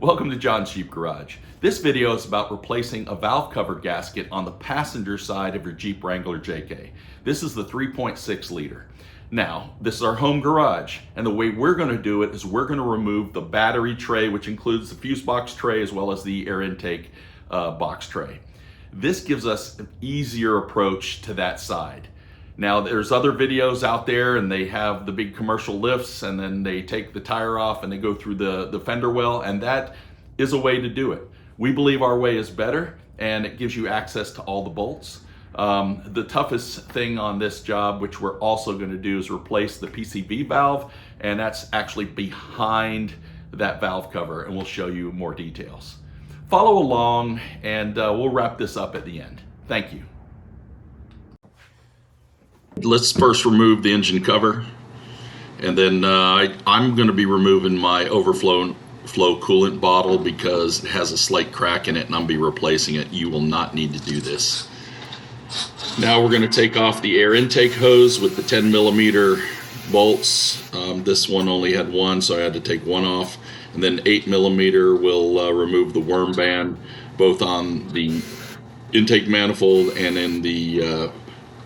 Welcome to John's Jeep Garage. This video is about replacing a valve cover gasket on the passenger side of your Jeep Wrangler JK. This is the 3.6 liter. Now, this is our home garage, and the way we're going to do it is we're going to remove the battery tray, which includes the fuse box tray as well as the air intake box tray. This gives us an easier approach to that side. Now, there's other videos out there and they have the big commercial lifts and then they take the tire off and they go through the fender well, and that is a way to do it. We believe our way is better and it gives you access to all the bolts. The toughest thing on this job, which we're also going to do, is replace the PCV valve, and that's actually behind that valve cover, and we'll show you more details. Follow along and we'll wrap this up at the end. Thank you. Let's first remove the engine cover, and then I'm going to be removing my overflow coolant bottle because it has a slight crack in it and I'll be replacing it. You will not need to do this. Now we're going to take off the air intake hose with the 10 millimeter bolts. This one only had one, so I had to take one off, and then 8 millimeter will remove the worm band both on the intake manifold and in the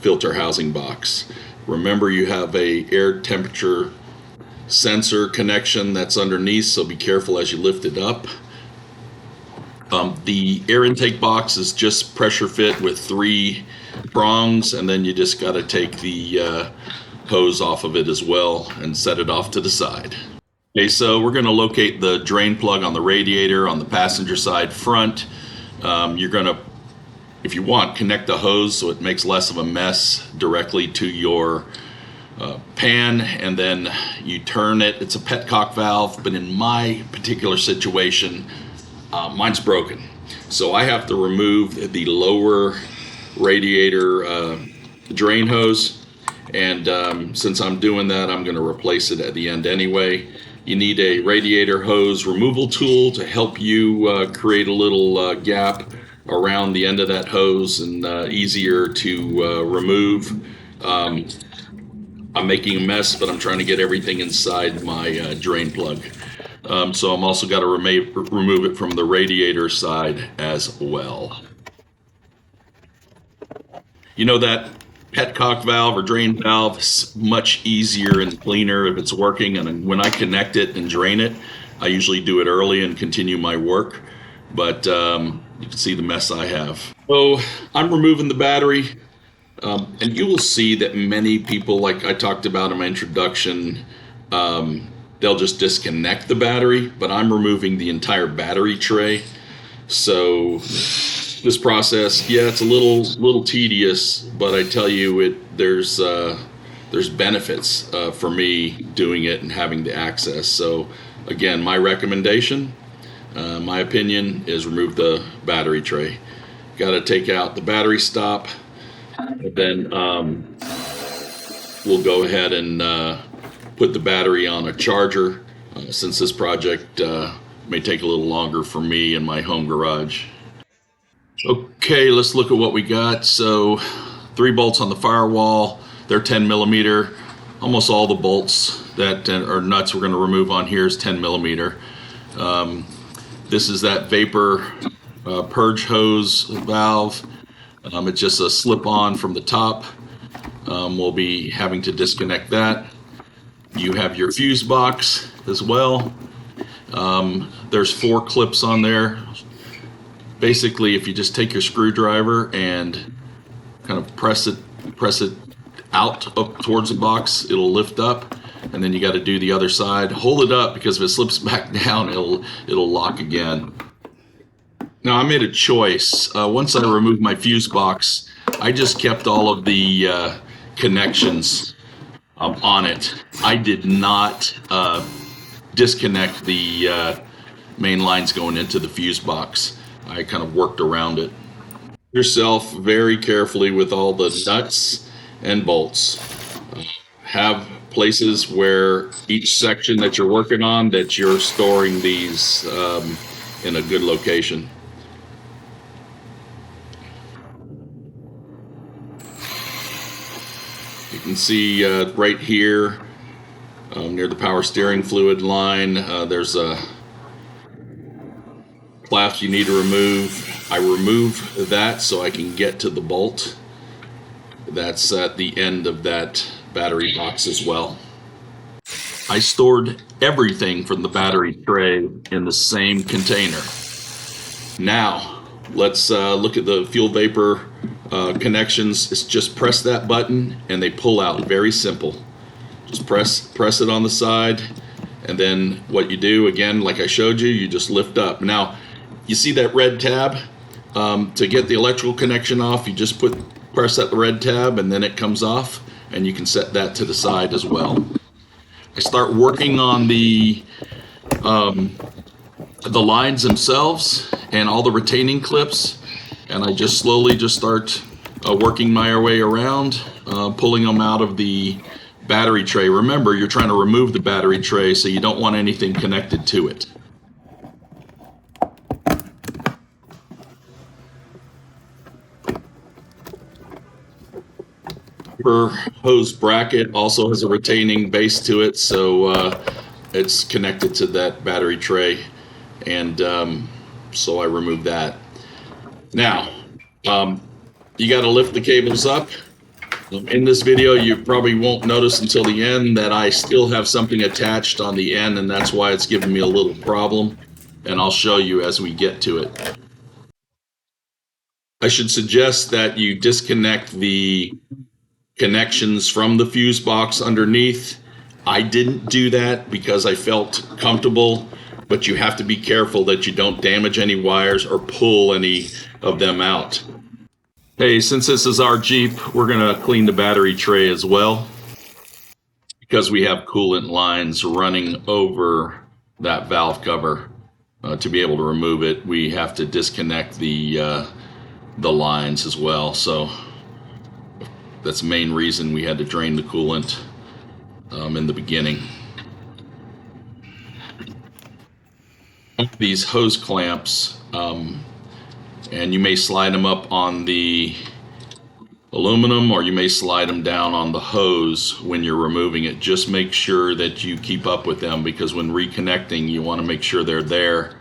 filter housing box. Remember, you have a air temperature sensor connection that's underneath, so be careful as you lift it up. The air intake box is just pressure fit with 3 prongs, and then you just got to take the hose off of it as well and set it off to the side. Okay, so we're going to locate the drain plug on the radiator on the passenger side front. You're going to, if you want, connect the hose so it makes less of a mess directly to your pan, and then you turn it. It's a petcock valve, but in my particular situation, mine's broken. So I have to remove the lower radiator drain hose, and since I'm doing that, I'm going to replace it at the end anyway. You need a radiator hose removal tool to help you create a little gap around the end of that hose and easier to remove. I'm making a mess, but I'm trying to get everything inside my drain plug. So I'm also got to remove it from the radiator side as well. You know, that petcock valve or drain valve is much easier and cleaner if it's working, and when I connect it and drain it, I usually do it early and continue my work, but you can see the mess I have. So I'm removing the battery, and you will see that many people, like I talked about in my introduction, they'll just disconnect the battery, but I'm removing the entire battery tray. So this process, yeah, it's a little tedious, but I tell you, there's benefits for me doing it and having the access. So again, my recommendation, my opinion, is remove the battery tray. Got to take out the battery stop, and then we'll go ahead and put the battery on a charger, since this project may take a little longer for me in my home garage. Okay, let's look at what we got. So 3 bolts on the firewall, they're 10 millimeter. Almost all the bolts that are nuts we're going to remove on here is 10 millimeter. This is that vapor purge hose valve. It's just a slip-on from the top. We'll be having to disconnect that. You have your fuse box as well. There's 4 clips on there. Basically, if you just take your screwdriver and kind of press it out up towards the box, it'll lift up, and then you got to do the other side. Hold it up, because if it slips back down, it'll lock again. Now, I made a choice. Once I removed my fuse box, I just kept all of the connections on it. I did not disconnect the main lines going into the fuse box. I kind of worked around it. Yourself very carefully with all the nuts and bolts. Have places where each section that you're working on, that you're storing these in a good location. You can see right here near the power steering fluid line, there's a clasp you need to remove. I remove that so I can get to the bolt. That's at the end of that battery box as well. I stored everything from the battery tray in the same container. Now, let's look at the fuel vapor connections. It's just press that button and they pull out. Very simple. Just press it on the side, and then what you do, again, like I showed you, you just lift up. Now, you see that red tab? To get the electrical connection off, you just press that red tab and then it comes off, and you can set that to the side as well. I start working on the lines themselves and all the retaining clips, and I just slowly start working my way around, pulling them out of the battery tray. Remember, you're trying to remove the battery tray, so you don't want anything connected to it. Per hose bracket also has a retaining base to it, so it's connected to that battery tray, and so I remove that. Now, you got to lift the cables up. In this video, you probably won't notice until the end that I still have something attached on the end, and that's why it's giving me a little problem, and I'll show you as we get to it. I should suggest that you disconnect the connections from the fuse box underneath. I didn't do that because I felt comfortable, but you have to be careful that you don't damage any wires or pull any of them out. Hey, since this is our Jeep, we're gonna clean the battery tray as well. Because we have coolant lines running over that valve cover, to be able to remove it, we have to disconnect the lines as well. So that's the main reason we had to drain the coolant in the beginning. These hose clamps, and you may slide them up on the aluminum, or you may slide them down on the hose when you're removing it. Just make sure that you keep up with them, because when reconnecting, you want to make sure they're there.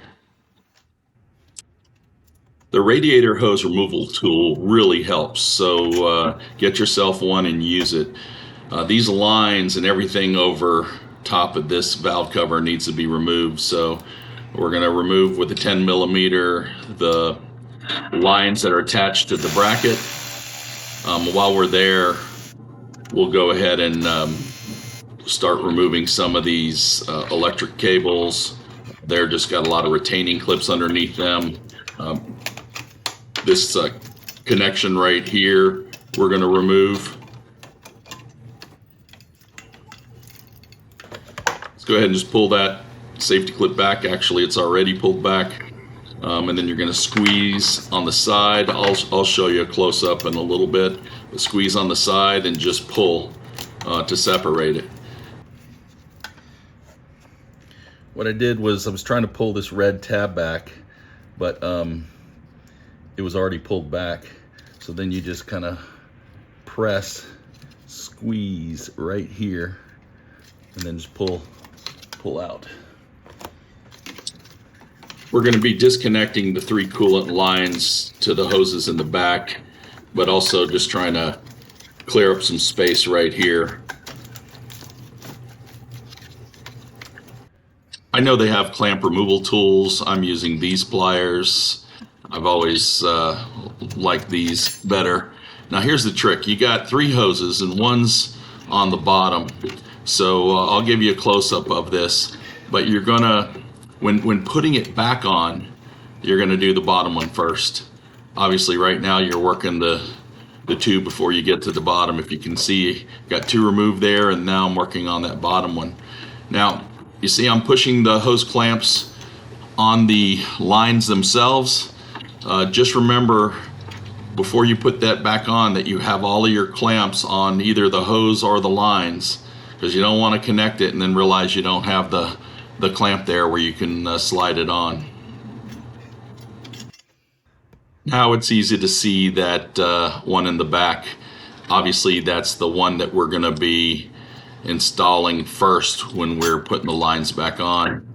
The radiator hose removal tool really helps, so get yourself one and use it. These lines and everything over top of this valve cover needs to be removed, so we're going to remove with a 10 millimeter the lines that are attached to the bracket. While we're there, we'll go ahead and start removing some of these electric cables. They're just got a lot of retaining clips underneath them. This connection right here, we're going to remove. Let's go ahead and just pull that safety clip back. Actually, it's already pulled back. And then you're going to squeeze on the side. I'll show you a close-up in a little bit. But squeeze on the side and just pull to separate it. What I did was I was trying to pull this red tab back, but it was already pulled back. So then you just kind of squeeze right here, and then just pull out. We're going to be disconnecting the 3 coolant lines to the hoses in the back, but also just trying to clear up some space right here. I know they have clamp removal tools. I'm using these pliers. I've always liked these better. Now here's the trick. You got 3 hoses and one's on the bottom. So I'll give you a close-up of this, but you're gonna, when putting it back on, you're gonna do the bottom one first. Obviously right now you're working the tube before you get to the bottom. If you can see, got 2 removed there, and now I'm working on that bottom one. Now, you see I'm pushing the hose clamps on the lines themselves. Just remember, before you put that back on, that you have all of your clamps on either the hose or the lines, because you don't want to connect it and then realize you don't have the clamp there where you can slide it on. Now it's easy to see that one in the back. Obviously that's the one that we're going to be installing first when we're putting the lines back on.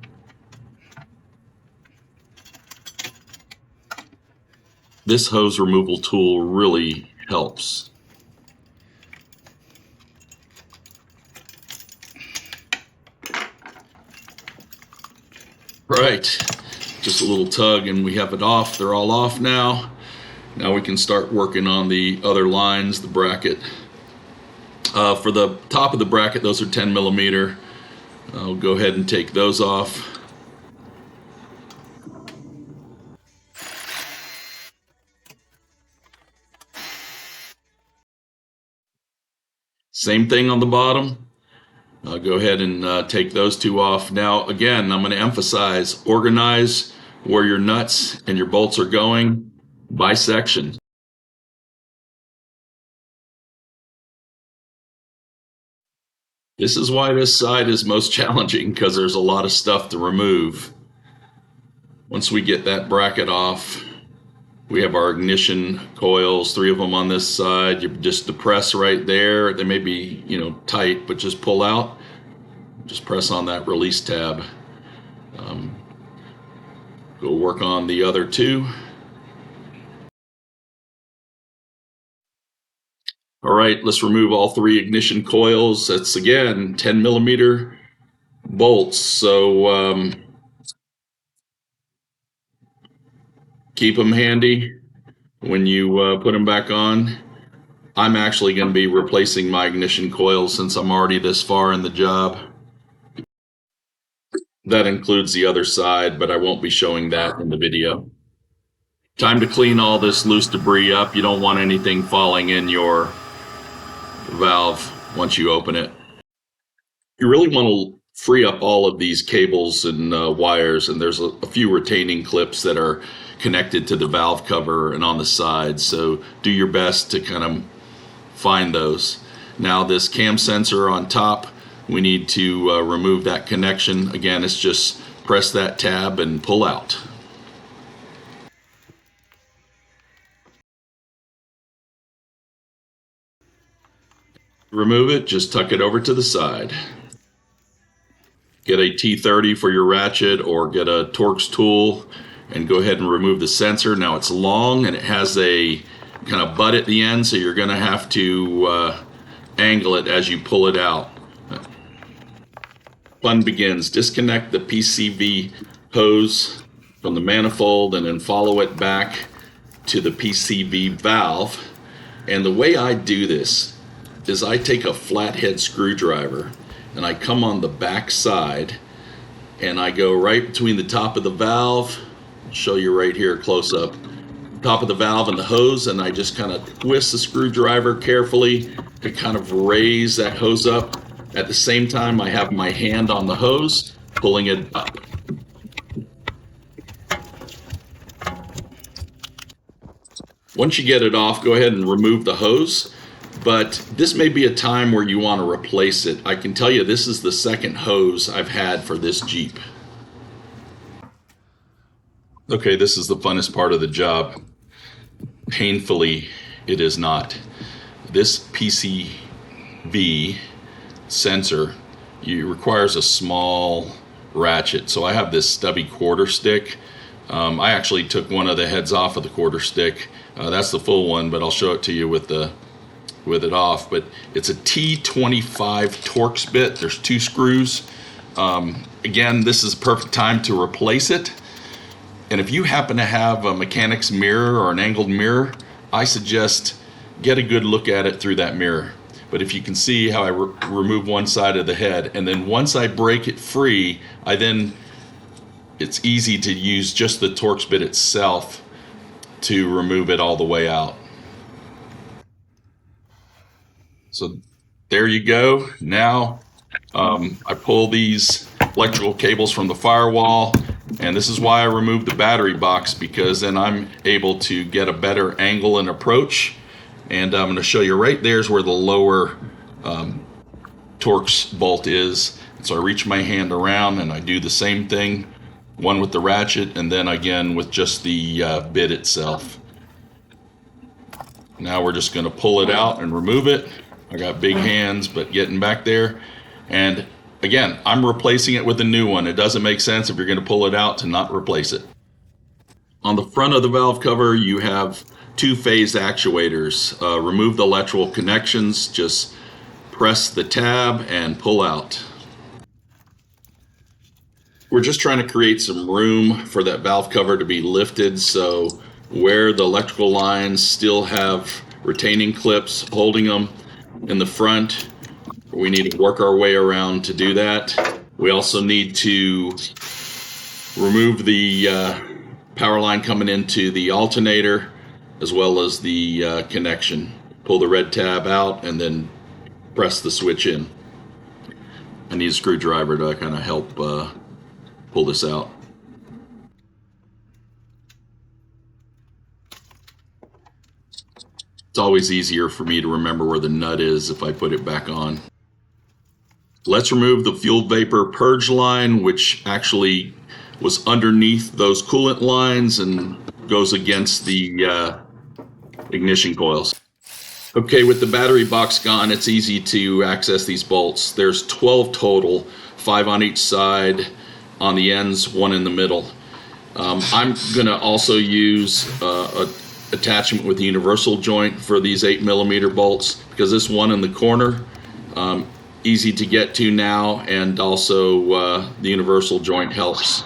This hose removal tool really helps. Right, just a little tug and we have it off. They're all off now. Now we can start working on the other lines, the bracket. For the top of the bracket, those are 10 millimeter. I'll go ahead and take those off. Same thing on the bottom. I'll go ahead and take those two off. Now, again, I'm going to emphasize, organize where your nuts and your bolts are going by section. This is why this side is most challenging, because there's a lot of stuff to remove. Once we get that bracket off, we have our ignition coils, 3 of them on this side. You just depress right there. They may be, tight, but just pull out. Just press on that release tab. Go work on the other 2. All right, let's remove all 3 ignition coils. That's, again, 10 millimeter bolts. So keep them handy when you put them back on. I'm actually going to be replacing my ignition coils since I'm already this far in the job. That includes the other side, but I won't be showing that in the video. Time to clean all this loose debris up. You don't want anything falling in your valve once you open it. You really want to free up all of these cables and wires, and there's a few retaining clips that are connected to the valve cover and on the side, so do your best to kind of find those. Now this cam sensor on top, we need to remove that connection. Again, it's just press that tab and pull out. Remove it, just tuck it over to the side. Get a T30 for your ratchet or get a Torx tool and go ahead and remove the sensor. Now it's long and it has a kind of butt at the end, so you're going to have to angle it as you pull it out. Fun begins. Disconnect the PCV hose from the manifold and then follow it back to the PCV valve. And the way I do this is I take a flathead screwdriver and I come on the back side and I go right between the top of the valve. I'll show you right here close up. Top of the valve and the hose, and I just kind of twist the screwdriver carefully to kind of raise that hose up. At the same time, I have my hand on the hose, pulling it up. Once you get it off, go ahead and remove the hose, but this may be a time where you want to replace it. I can tell you this is the second hose I've had for this Jeep. Okay, this is the funnest part of the job. Painfully, it is not. This PCV sensor requires a small ratchet. So I have this stubby quarter stick. I actually took one of the heads off of the quarter stick. That's the full one, but I'll show it to you with it off. But it's a T25 Torx bit. There's 2 screws. Again, this is a perfect time to replace it. And if you happen to have a mechanic's mirror or an angled mirror, I suggest get a good look at it through that mirror. But if you can see how I remove one side of the head, and then once I break it free, it's easy to use just the Torx bit itself to remove it all the way out. So there you go. Now I pull these electrical cables from the firewall, and this is why I removed the battery box, because then I'm able to get a better angle and approach. And I'm going to show you right there's where the lower Torx bolt is. So I reach my hand around and I do the same thing, one with the ratchet and then again with just the bit itself. Now we're just going to pull it out and remove it. I got big hands, but getting back there. And again, I'm replacing it with a new one. It doesn't make sense if you're going to pull it out to not replace it. On the front of the valve cover, you have two phase actuators. Remove the electrical connections, just press the tab and pull out. We're just trying to create some room for that valve cover to be lifted, so where the electrical lines still have retaining clips holding them in the front, we need to work our way around to do that. We also need to remove the power line coming into the alternator, as well as the connection. Pull the red tab out and then press the switch in. I need a screwdriver to kind of help pull this out. It's always easier for me to remember where the nut is if I put it back on. Let's remove the fuel vapor purge line, which actually was underneath those coolant lines and goes against the ignition coils. Okay, with the battery box gone, it's easy to access these bolts. There's 12 total, 5 on each side, on the ends, 1 in the middle. I'm gonna also use a attachment with the universal joint for these 8mm bolts, because this one in the corner, easy to get to now, and also the universal joint helps.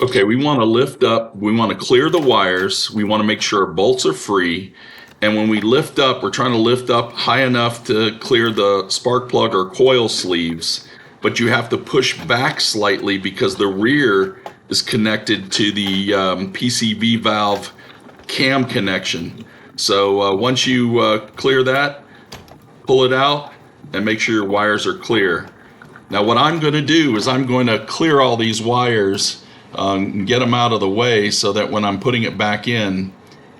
Okay, we want to lift up, we want to clear the wires, we want to make sure our bolts are free, and when we lift up, we're trying to lift up high enough to clear the spark plug or coil sleeves, but you have to push back slightly because the rear is connected to the PCV valve cam connection. So once you clear that, pull it out and make sure your wires are clear. Now what I'm going to do is I'm going to clear all these wires and get them out of the way so that when I'm putting it back in,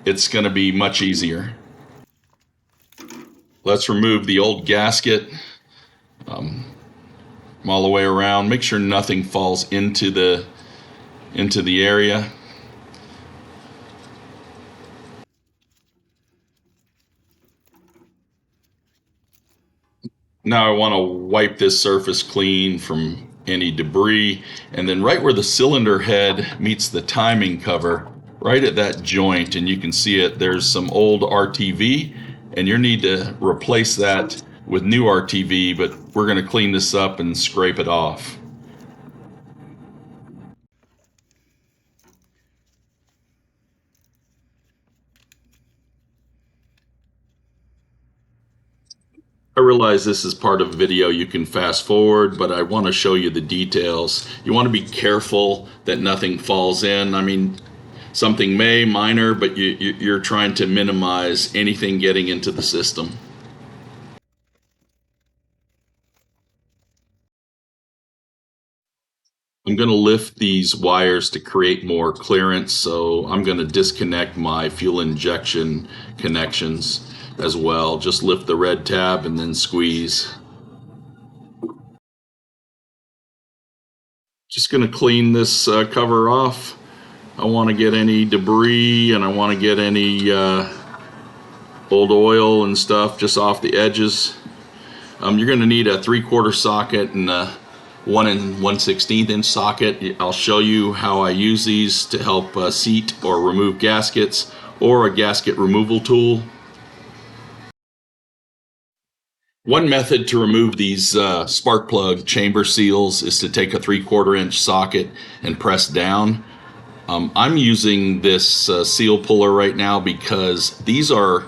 it's going to be much easier. Let's remove the old gasket all the way around. Make sure nothing falls into the area. Now I want to wipe this surface clean from any debris, and then right where the cylinder head meets the timing cover, right at that joint, and you can see it, there's some old RTV, and you need to replace that with new RTV, but we're going to clean this up and scrape it off. I realize this is part of a video you can fast forward, but I want to show you the details. You want to be careful that nothing falls in. I mean, something may, minor, but you're trying to minimize anything getting into the system. I'm going to lift these wires to create more clearance, so I'm going to disconnect my fuel injection connections as well. Just lift the red tab and then squeeze. Just going to clean this cover off. I want to get any debris and I want to get any old oil and stuff just off the edges. You're going to need a 3/4 socket and a 1 1/16 inch socket. I'll show you how I use these to help seat or remove gaskets, or a gasket removal tool. One method to remove these spark plug chamber seals is to take a 3/4 inch socket and press down. I'm using this seal puller right now because these are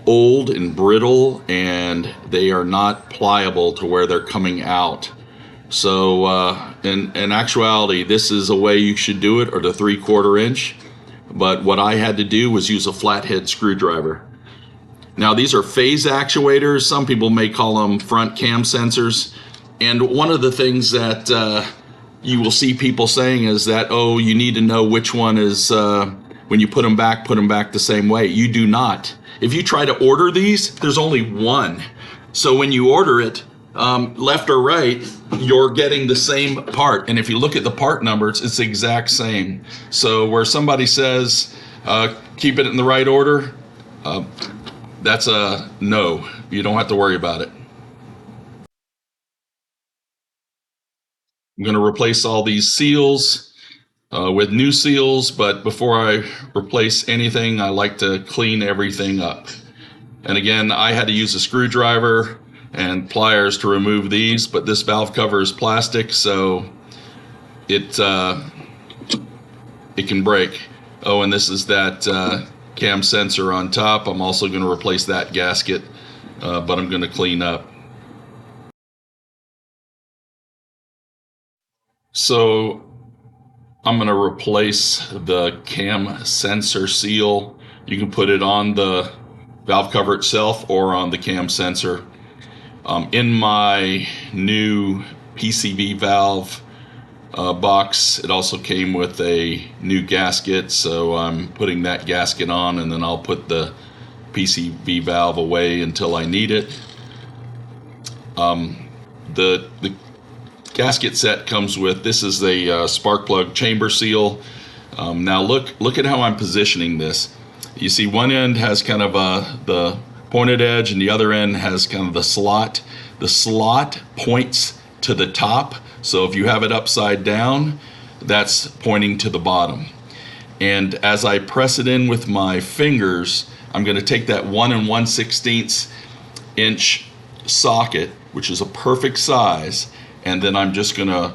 old and brittle and they are not pliable to where they're coming out. So in actuality, this is a way you should do it, or the 3/4 inch. But what I had to do was use a flathead screwdriver. Now these are phase actuators. Some people may call them front cam sensors. And one of the things that you will see people saying is that, oh, you need to know which one is, when you put them back the same way. You do not. If you try to order these, there's only one. So when you order it, left or right, you're getting the same part. And if you look at the part numbers, it's the exact same. So where somebody says, keep it in the right order, that's a no. You don't have to worry about it. I'm going to replace all these seals. with new seals, but before I replace anything, I like to clean everything up. And again, I had to use a screwdriver and pliers to remove these, but this valve cover is plastic, so it can break. Oh, and this is that cam sensor on top. I'm also going to replace that gasket, but I'm going to clean up. So I'm going to replace the cam sensor seal. You can put it on the valve cover itself or on the cam sensor. In my new PCV valve box, it also came with a new gasket, so I'm putting that gasket on, and then I'll put the PCV valve away until I need it. The gasket set comes with, this is a spark plug chamber seal. Now look at how I'm positioning this. You see one end has kind of the pointed edge, and the other end has kind of the slot. The slot points to the top, so if you have it upside down, that's pointing to the bottom. And as I press it in with my fingers, I'm going to take that 1 1/16 inch socket, which is a perfect size, and then I'm just going to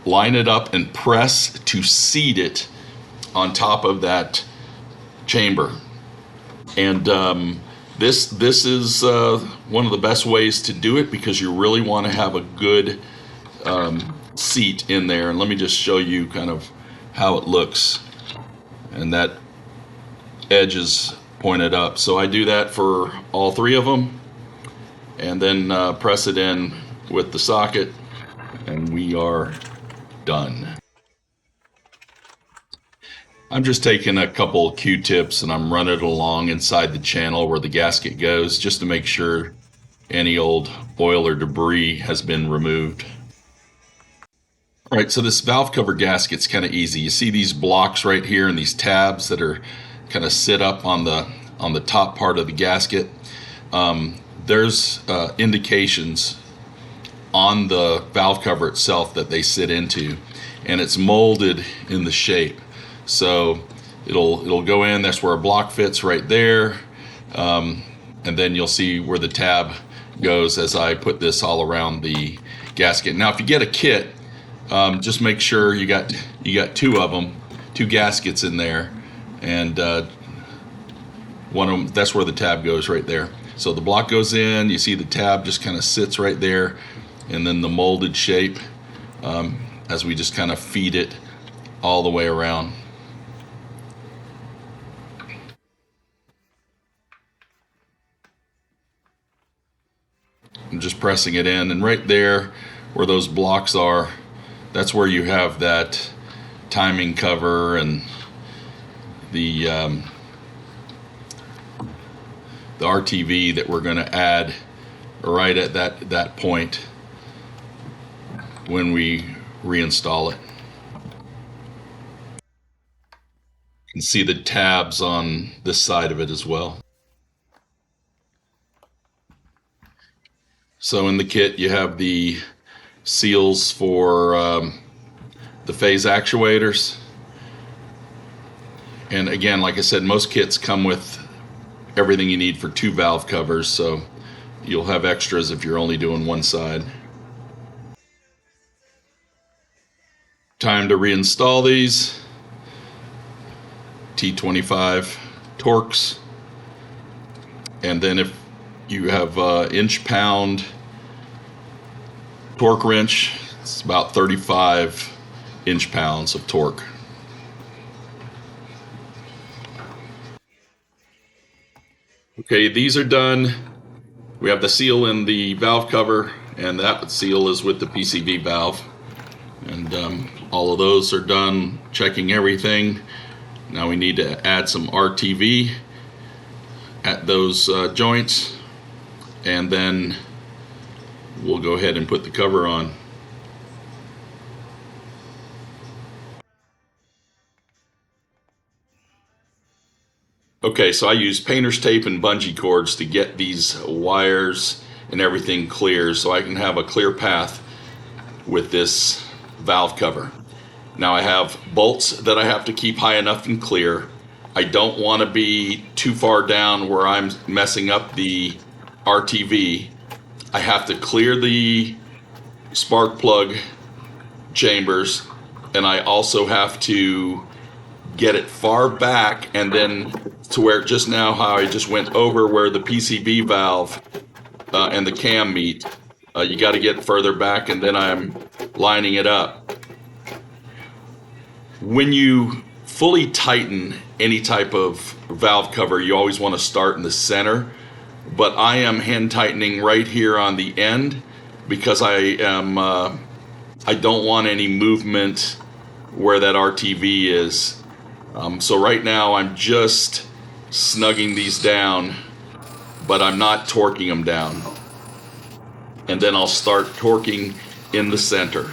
line it up and press to seat it on top of that chamber. And this is one of the best ways to do it, because you really want to have a good seat in there. And let me just show you kind of how it looks. And that edge is pointed up. So I do that for all three of them, and then press it in with the socket, and we are done. I'm just taking a couple Q-tips and I'm running it along inside the channel where the gasket goes, just to make sure any old oil or debris has been removed. All right, so this valve cover gasket's kind of easy. You see these blocks right here and these tabs that are kind of sit up on the top part of the gasket. There's indications on the valve cover itself that they sit into, and it's molded in the shape. So it'll go in, that's where a block fits right there, and then you'll see where the tab goes as I put this all around the gasket. Now if you get a kit, just make sure you got two of them, two gaskets in there, and one of them, that's where the tab goes right there. So the block goes in, you see the tab just kind of sits right there, and then the molded shape as we just kind of feed it all the way around. I'm just pressing it in, and right there where those blocks are, that's where you have that timing cover and the RTV that we're going to add right at that point when we reinstall it. You can see the tabs on this side of it as well. So in the kit you have the seals for the phase actuators, and again, like I said, most kits come with everything you need for two valve covers, so you'll have extras if you're only doing one side. Time to reinstall these. T25 Torx, and then if you have inch-pound torque wrench, it's about 35 inch-pounds of torque. Okay, these are done. We have the seal in the valve cover, and that seal is with the PCV valve. And all of those are done, checking everything. Now we need to add some RTV at those joints, and then we'll go ahead and put the cover on. Okay, so I use painter's tape and bungee cords to get these wires and everything clear, so I can have a clear path with this valve cover. Now I have bolts that I have to keep high enough and clear. I don't want to be too far down where I'm messing up the RTV. I have to clear the spark plug chambers, and I also have to get it far back, and then to where just now how I just went over where the PCV valve and the cam meet. You got to get further back, and then I'm lining it up. When you fully tighten any type of valve cover, you always want to start in the center, but I am hand tightening right here on the end because I don't want any movement where that RTV is. So right now I'm just snugging these down, but I'm not torquing them down. And then I'll start torquing in the center.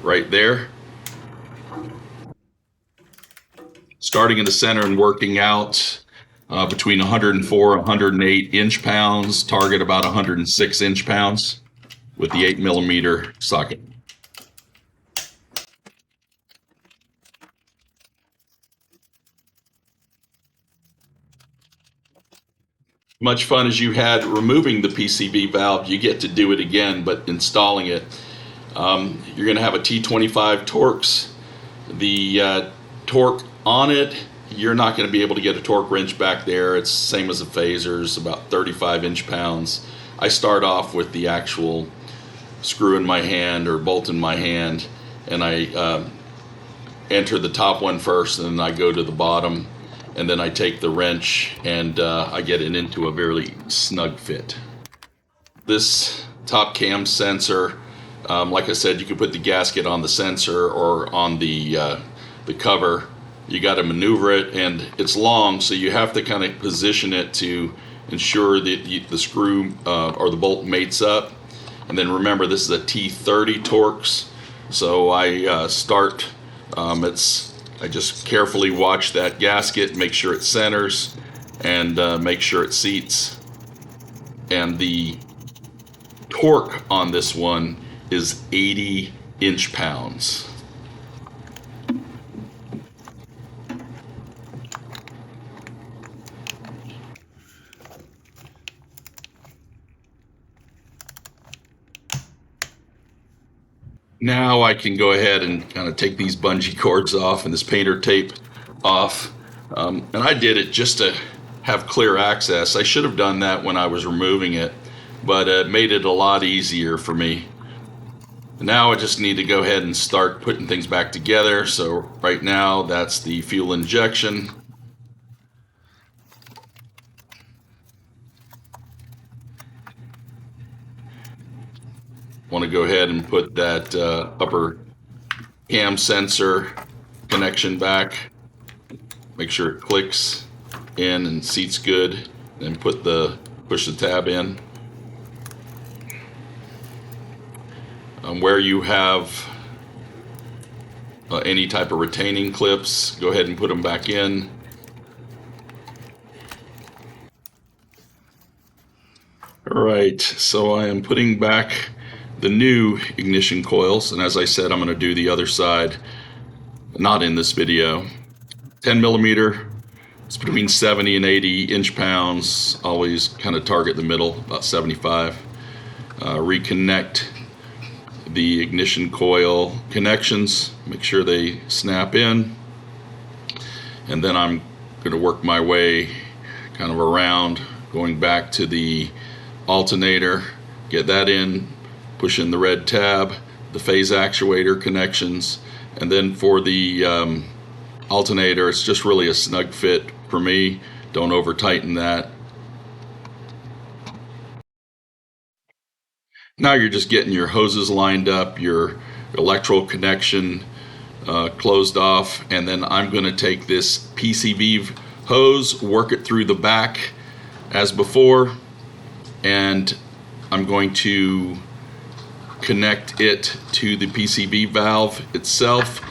Right there. Starting in the center and working out between 104 and 108 inch-pounds, target about 106 inch-pounds with the 8mm socket. Much fun as you had removing the PCV valve, you get to do it again, but installing it. You're going to have a T25 Torx. The torque on it, you're not going to be able to get a torque wrench back there. It's the same as the phasers, about 35 inch-pounds. I start off with the actual screw in my hand or bolt in my hand, and I enter the top one first, and then I go to the bottom, and then I take the wrench and I get it into a very snug fit. This top cam sensor, like I said, you can put the gasket on the sensor or on the cover. You got to maneuver it, and it's long, so you have to kind of position it to ensure that the screw or the bolt mates up. And then remember, this is a T30 Torx, so I start. I just carefully watch that gasket, make sure it centers, and make sure it seats. And the torque on this one is 80 inch-pounds. Now I can go ahead and kind of take these bungee cords off and this painter tape off. And I did it just to have clear access. I should have done that when I was removing it, but it made it a lot easier for me. Now I just need to go ahead and start putting things back together. So right now that's the fuel injection. Want to go ahead and put that upper cam sensor connection back. Make sure it clicks in and seats good. Then push the tab in. Where you have any type of retaining clips, go ahead and put them back in. All right, so I am putting back the new ignition coils, and as I said, I'm going to do the other side, not in this video. 10mm, it's between 70 and 80 inch-pounds, always kind of target the middle, about 75. Reconnect the ignition coil connections, make sure they snap in, and then I'm going to work my way kind of around, going back to the alternator, get that in, push in the red tab, the phase actuator connections, and then for the alternator, it's just really a snug fit for me. Don't over tighten that. Now you're just getting your hoses lined up, your electrical connection closed off, and then I'm going to take this PCV hose, work it through the back as before, and I'm going to connect it to the PCV valve itself.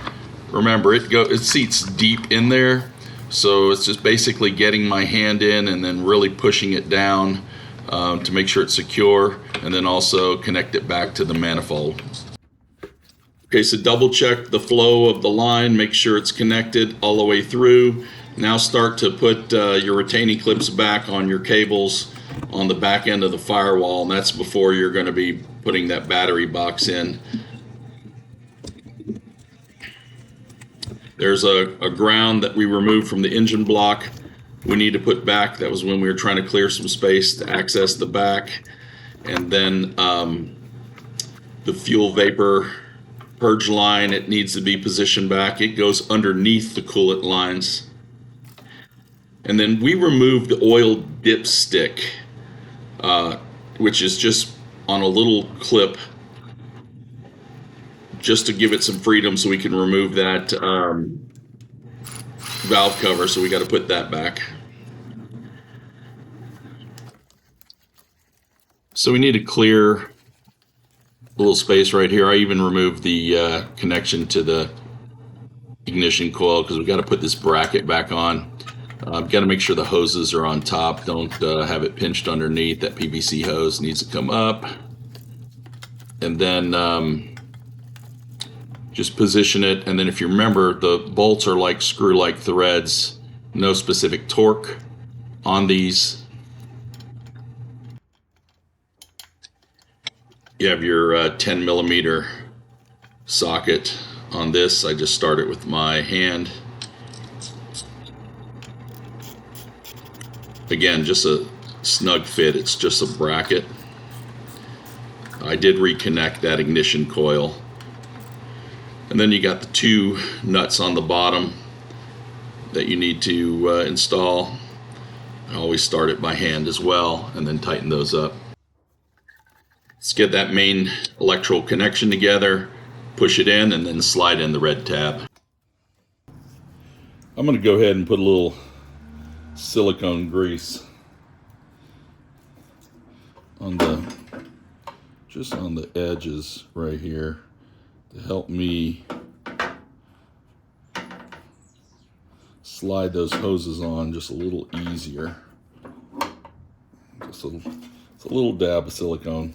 Remember, it seats deep in there, so it's just basically getting my hand in and then really pushing it down to make sure it's secure, and then also connect it back to the manifold. Okay, so double check the flow of the line, make sure it's connected all the way through. Now start to put your retaining clips back on your cables on the back end of the firewall, and that's before you're going to be putting that battery box in. There's a ground that we removed from the engine block we need to put back. That was when we were trying to clear some space to access the back. And then the fuel vapor purge line, it needs to be positioned back. It goes underneath the coolant lines. And then we removed the oil dipstick, which is just on a little clip, just to give it some freedom so we can remove that valve cover. So we got to put that back. So we need to clear a little space right here. I even removed the connection to the ignition coil because we got to put this bracket back on. Got to make sure the hoses are on top. Don't have it pinched underneath. That PVC hose needs to come up. And then just position it. And then if you remember, the bolts are like screw-like threads. No specific torque on these. You have your 10 millimeter socket on this. I just start it with my hand. Again, just a snug fit. It's just a bracket. I did reconnect that ignition coil. And then you got the two nuts on the bottom that you need to install. I always start it by hand as well, and then tighten those up. Let's get that main electrical connection together, push it in, and then slide in the red tab. I'm going to go ahead and put a little silicone grease on just on the edges right here to help me slide those hoses on just a little easier. Just a little dab of silicone.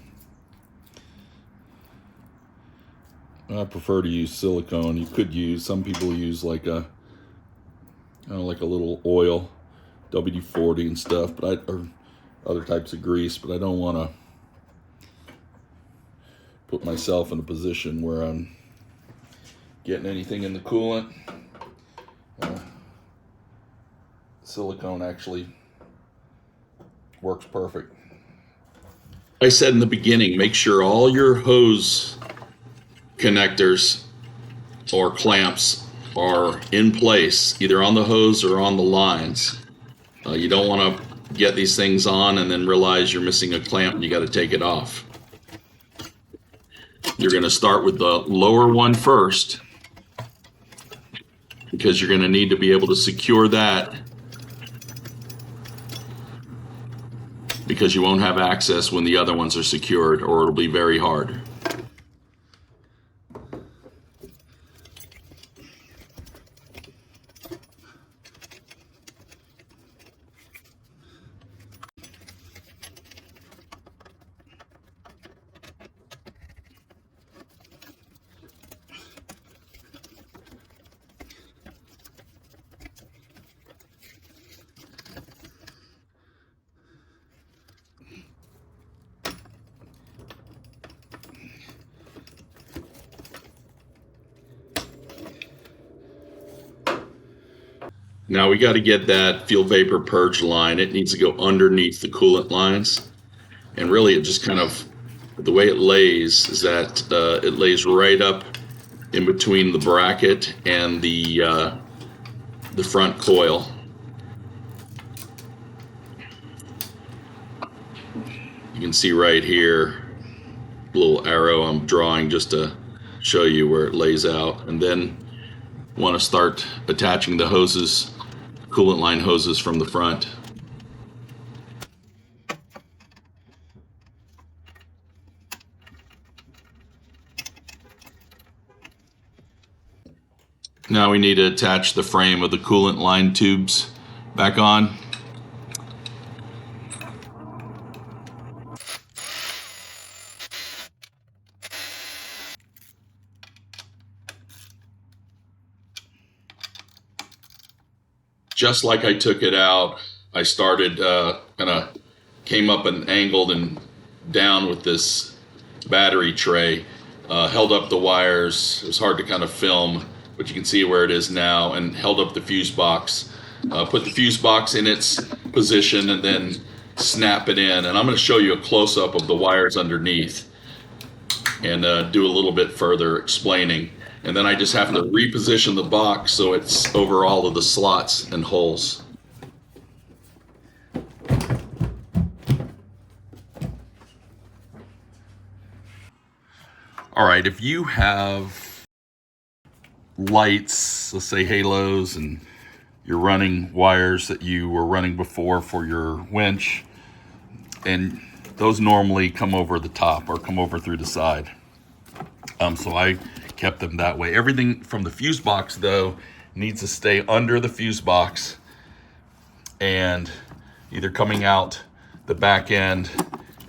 I prefer to use silicone. You could use, some people use like a little oil, WD-40 and stuff, but or other types of grease, but I don't want to put myself in a position where I'm getting anything in the coolant. Silicone actually works perfect. I said in the beginning, make sure all your hose connectors or clamps are in place, either on the hose or on the lines. You don't want to get these things on and then realize you're missing a clamp and you got to take it off. You're going to start with the lower one first because you're going to need to be able to secure that, because you won't have access when the other ones are secured, or it'll be very hard. Now we got to get that fuel vapor purge line. It needs to go underneath the coolant lines. And really it just kind of, the way it lays is that it lays right up in between the bracket and the front coil. You can see right here, a little arrow I'm drawing just to show you where it lays out. And then want to start attaching the hoses, coolant line hoses from the front. Now we need to attach the frame of the coolant line tubes back on. just like I took it out. I started kind of came up and angled and down with this battery tray, held up the wires. It was hard to kind of film, but you can see where it is now, and held up the fuse box. Put the fuse box in its position and then snap it in. And I'm going to show you a close-up of the wires underneath and do a little bit further explaining. And then I just have to reposition the box so it's over all of the slots and holes. All right, if you have lights, let's say halos, and you're running wires that you were running before for your winch, and those normally come over the top or come over through the side. So I kept them that way. Everything from the fuse box, though, needs to stay under the fuse box and either coming out the back end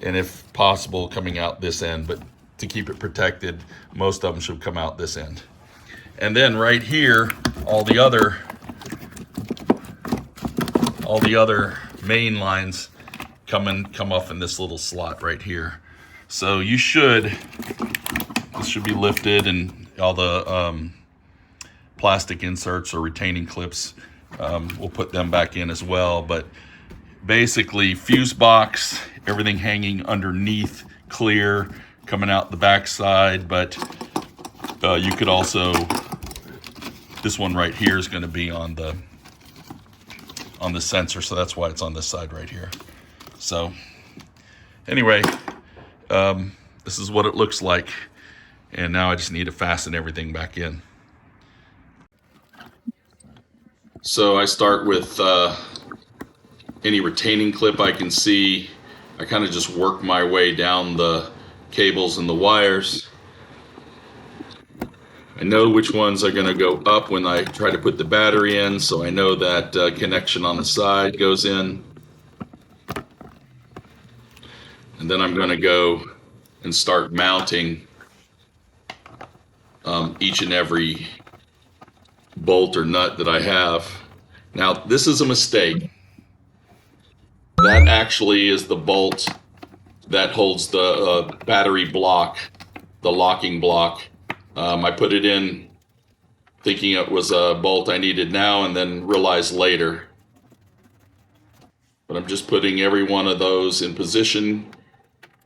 and, if possible, coming out this end. But to keep it protected, most of them should come out this end. And then right here, all the other main lines come off in this little slot right here. So this should be lifted, and all the plastic inserts or retaining clips, we'll put them back in as well. But basically, fuse box, everything hanging underneath, clear, coming out the back side. But you could also, this one right here is going to be on the sensor, so that's why it's on this side right here. So anyway, this is what it looks like, and now I just need to fasten everything back in. So I start with any retaining clip I can see. I kind of just work my way down the cables and the wires. I know which ones are going to go up when I try to put the battery in, so I know that connection on the side goes in. And then I'm going to go and start mounting each and every bolt or nut that I have. Now, this is a mistake. That actually is the bolt that holds the battery block, the locking block. I put it in thinking it was a bolt I needed now, and then realized later. But I'm just putting every one of those in position,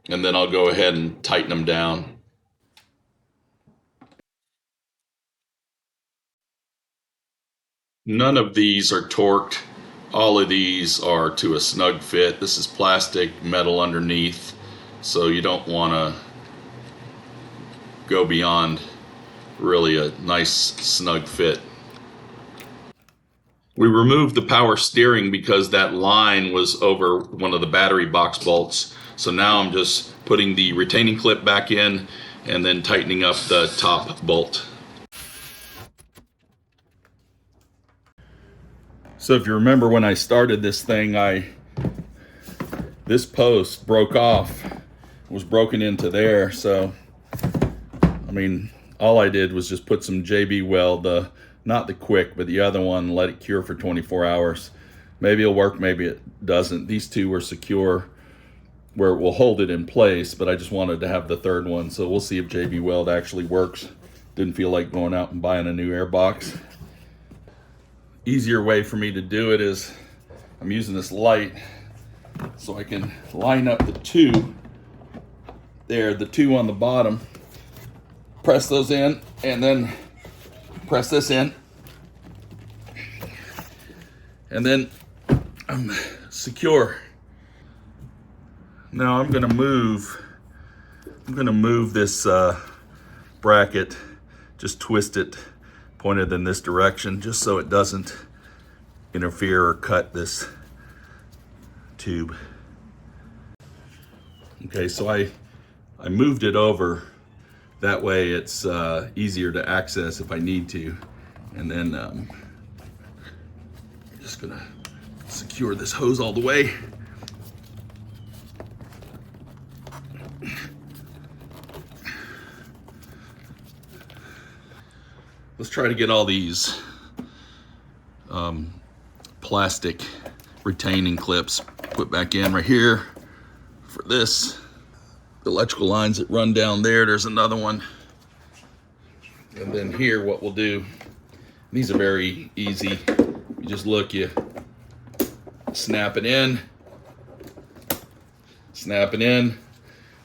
and then I'll go ahead and tighten them down. None of these are torqued. All of these are to a snug fit. This is plastic, metal underneath, so you don't want to go beyond really a nice snug fit. We removed the power steering because that line was over one of the battery box bolts. So now I'm just putting the retaining clip back in and then tightening up the top bolt. So if you remember when I started this thing, this post broke off, was broken into there. So, I mean, all I did was just put some JB weld, not the quick, but the other one, let it cure for 24 hours. Maybe it'll work, maybe it doesn't. These two were secure where it will hold it in place, but I just wanted to have the third one. So we'll see if JB weld actually works. Didn't feel like going out and buying a new air box. Easier way for me to do it is I'm using this light so I can line up the two there, the two on the bottom, press those in, and then press this in, and then I'm secure. Now I'm gonna move this bracket, just twist it pointed in this direction, just so it doesn't interfere or cut this tube. Okay, so I moved it over. That way it's easier to access if I need to. And then I'm just gonna secure this hose all the way. Let's try to get all these plastic retaining clips put back in right here for this. The electrical lines that run down there, there's another one. And then here, what we'll do, these are very easy. You just look, you snap it in,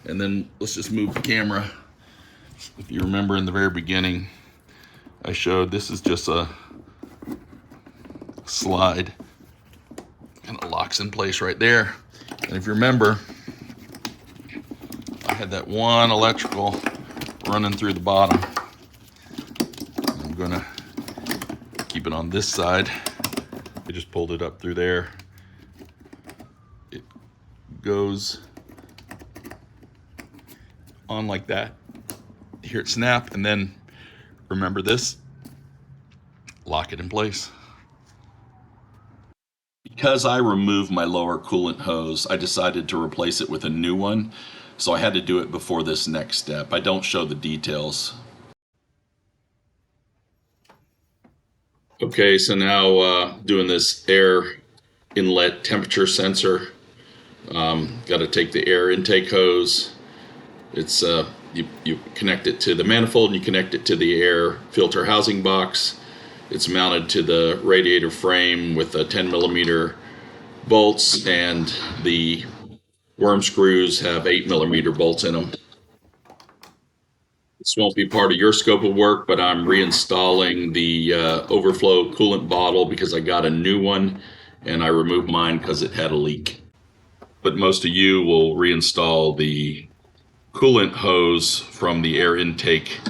and then let's just move the camera. If you remember in the very beginning, I showed this is just a slide, and it locks in place right there. And if you remember, I had that one electrical running through the bottom. I'm gonna keep it on this side. I just pulled it up through there. It goes on like that. Hear it snap, and then remember this, lock it in place. Because I removed my lower coolant hose, I decided to replace it with a new one. So I had to do it before this next step. I don't show the details. Okay, so now doing this air inlet temperature sensor. Got to take the air intake hose. It's you connect it to the manifold and you connect it to the air filter housing box. It's mounted to the radiator frame with a 10mm bolts, and the worm screws have 8mm bolts in them. This won't be part of your scope of work, but I'm reinstalling the overflow coolant bottle because I got a new one and I removed mine because it had a leak. But most of you will reinstall the coolant hose from the air intake.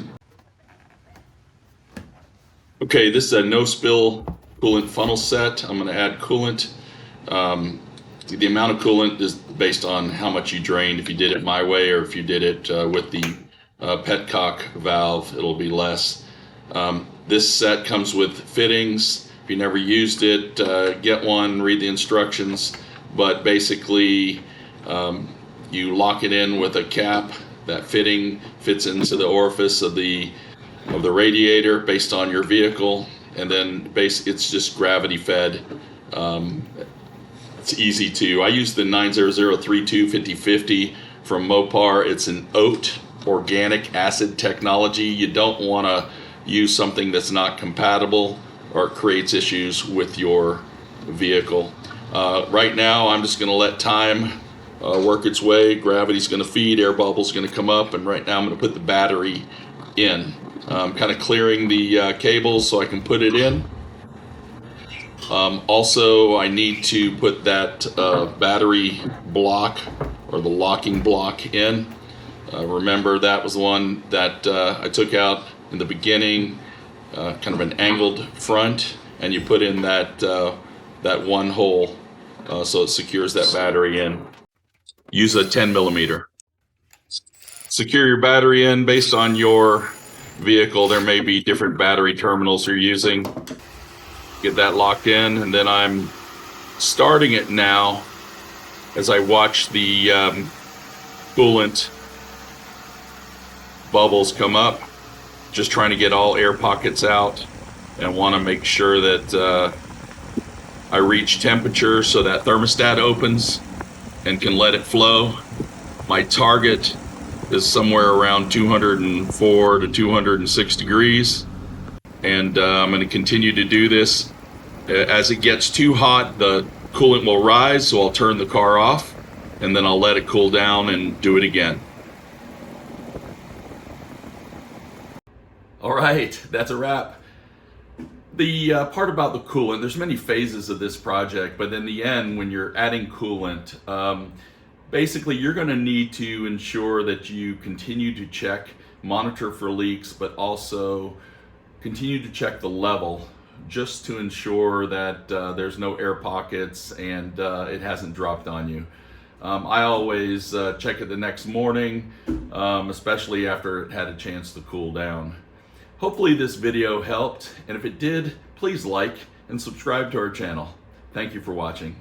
Okay, this is a no spill coolant funnel set. I'm going to add coolant. The amount of coolant is based on how much you drained. If you did it my way, or if you did it with the petcock valve, it'll be less. This set comes with fittings. If you never used it, get one, read the instructions. But basically, you lock it in with a cap. That fitting fits into the orifice of the radiator based on your vehicle, and then it's just gravity fed. It's easy to. I use the 90032 5050 from Mopar. It's an oat organic acid technology. You don't want to use something that's not compatible or it creates issues with your vehicle. Right now, I'm just going to let time work its way. Gravity's going to feed, air bubble's going to come up, and right now I'm going to put the battery in. I'm kind of clearing the cables so I can put it in. Also, I need to put that battery block, or the locking block, in. Remember, that was the one that I took out in the beginning, kind of an angled front, and you put in that one hole so it secures that battery in. Use a 10mm. Secure your battery in based on your vehicle. There may be different battery terminals you're using. Get that locked in, and then I'm starting it now as I watch the coolant bubbles come up. Just trying to get all air pockets out, and want to make sure that I reach temperature so that thermostat opens and can let it flow. My target is somewhere around 204 to 206 degrees, and I'm going to continue to do this. As it gets too hot, the coolant will rise, so I'll turn the car off, and then I'll let it cool down and do it again. All right, that's a wrap. The part about the coolant, there's many phases of this project, but in the end, when you're adding coolant, basically you're going to need to ensure that you continue to check, monitor for leaks, but also continue to check the level, just to ensure that there's no air pockets and it hasn't dropped on you. I always check it the next morning, especially after it had a chance to cool down. Hopefully this video helped, and if it did, please like and subscribe to our channel. Thank you for watching.